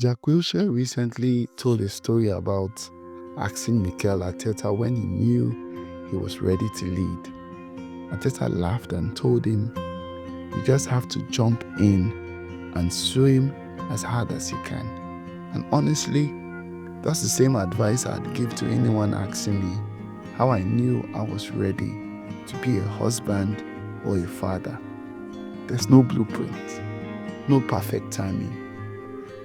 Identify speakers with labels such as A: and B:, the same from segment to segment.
A: Jack Wilshere recently told a story about asking Mikel Arteta when he knew he was ready to lead. Arteta laughed and told him, "You just have to jump in and swim as hard as you can." And honestly, that's the same advice I'd give to anyone asking me how I knew I was ready to be a husband or a father. There's no blueprint, no perfect timing.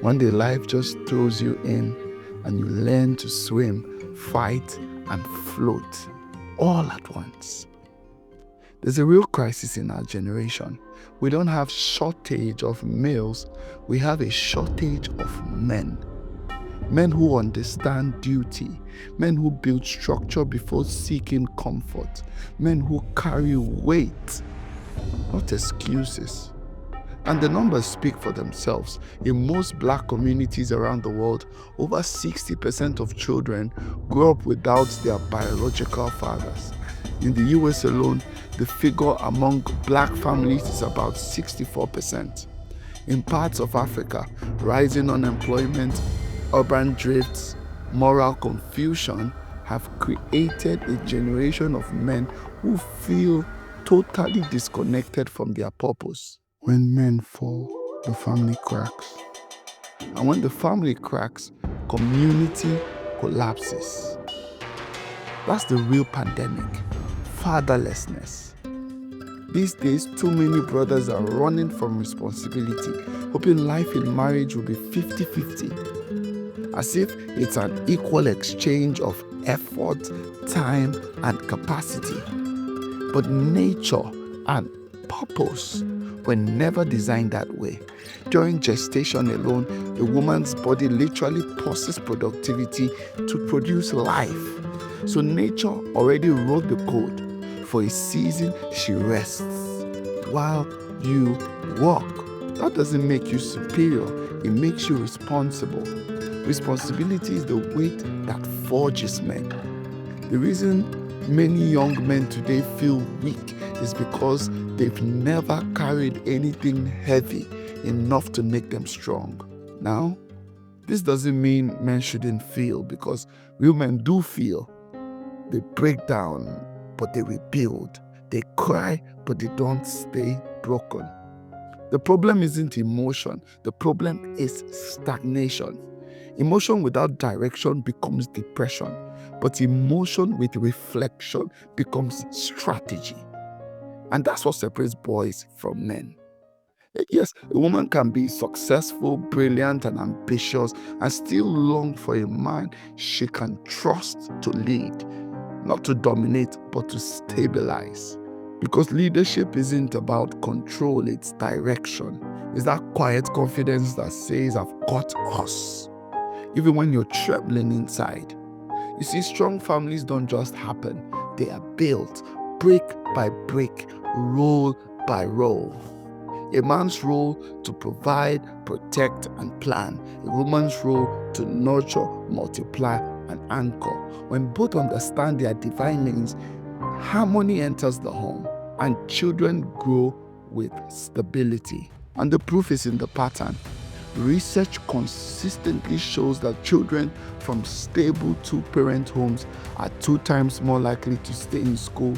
A: One day life just throws you in and you learn to swim, fight, and float all at once. There's a real crisis in our generation. We don't have shortage of males, we have a shortage of men. Men who understand duty, men who build structure before seeking comfort, men who carry weight, not excuses. And the numbers speak for themselves. In most black communities around the world, over 60% of children grow up without their biological fathers. In the US alone, the figure among black families is about 64%. In parts of Africa, rising unemployment, urban drifts, moral confusion have created a generation of men who feel totally disconnected from their purpose. When men fall, the family cracks. And when the family cracks, community collapses. That's the real pandemic, fatherlessness. These days, too many brothers are running from responsibility, hoping life in marriage will be 50-50, as if it's an equal exchange of effort, time, and capacity. But nature and purpose were never designed that way. During gestation alone, a woman's body literally pauses productivity to produce life. So nature already wrote the code. For a season, she rests while you work. That doesn't make you superior, it makes you responsible. Responsibility is the weight that forges men. The reason many young men today feel weak is because they've never carried anything heavy enough to make them strong. Now, this doesn't mean men shouldn't feel, because real men do feel. They break down, but they rebuild. They cry, but they don't stay broken. The problem isn't emotion. The problem is stagnation. Emotion without direction becomes depression, but emotion with reflection becomes strategy. And that's what separates boys from men. Yes, a woman can be successful, brilliant, and ambitious and still long for a man she can trust to lead, not to dominate, but to stabilize. Because leadership isn't about control, it's direction. It's that quiet confidence that says, "I've got us," even when you're trembling inside. You see, strong families don't just happen. They are built brick by brick, roll by roll. A man's role to provide, protect, and plan. A woman's role to nurture, multiply, and anchor. When both understand their divine lanes, harmony enters the home, and children grow with stability. And the proof is in the pattern. Research consistently shows that children from stable two-parent homes are 2 times more likely to stay in school,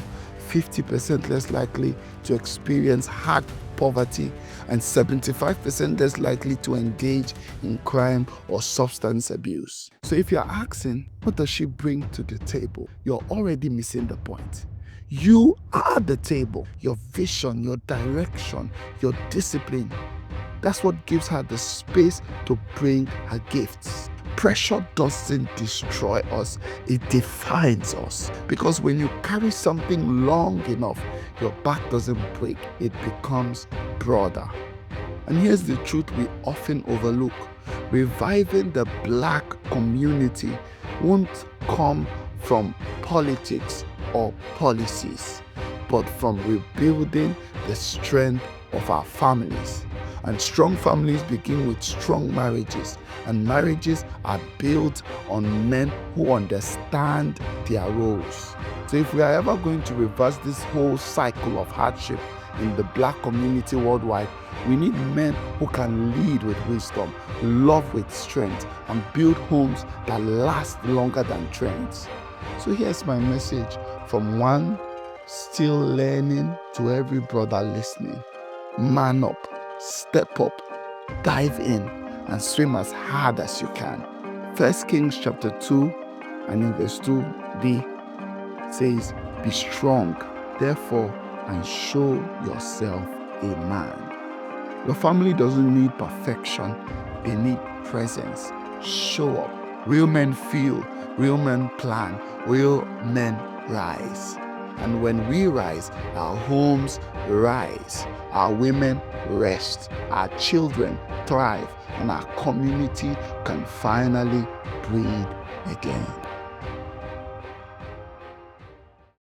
A: 50% less likely to experience hard poverty, and 75% less likely to engage in crime or substance abuse. So if you're asking, what does she bring to the table? You're already missing the point. You are the table. Your vision, your direction, your discipline. That's what gives her the space to bring her gifts. Pressure doesn't destroy us, it defines us. Because when you carry something long enough, your back doesn't break, it becomes broader. And here's the truth we often overlook. Reviving the black community won't come from politics or policies, but from rebuilding the strength of our families. And strong families begin with strong marriages, and marriages are built on men who understand their roles. So if we are ever going to reverse this whole cycle of hardship, in the black community worldwide, we need men who can lead with wisdom, love with strength, and build homes that last longer than trends. So here's my message from one still learning to every brother listening. Man up, step up, dive in, and swim as hard as you can. 1 Kings chapter 2 and in verse 2b says, "Be strong, therefore, and show yourself a man." Your family doesn't need perfection, they need presence. Show up. Real men feel, real men plan, real men rise. And when we rise, our homes rise, our women rest, our children thrive, and our community can finally breathe again.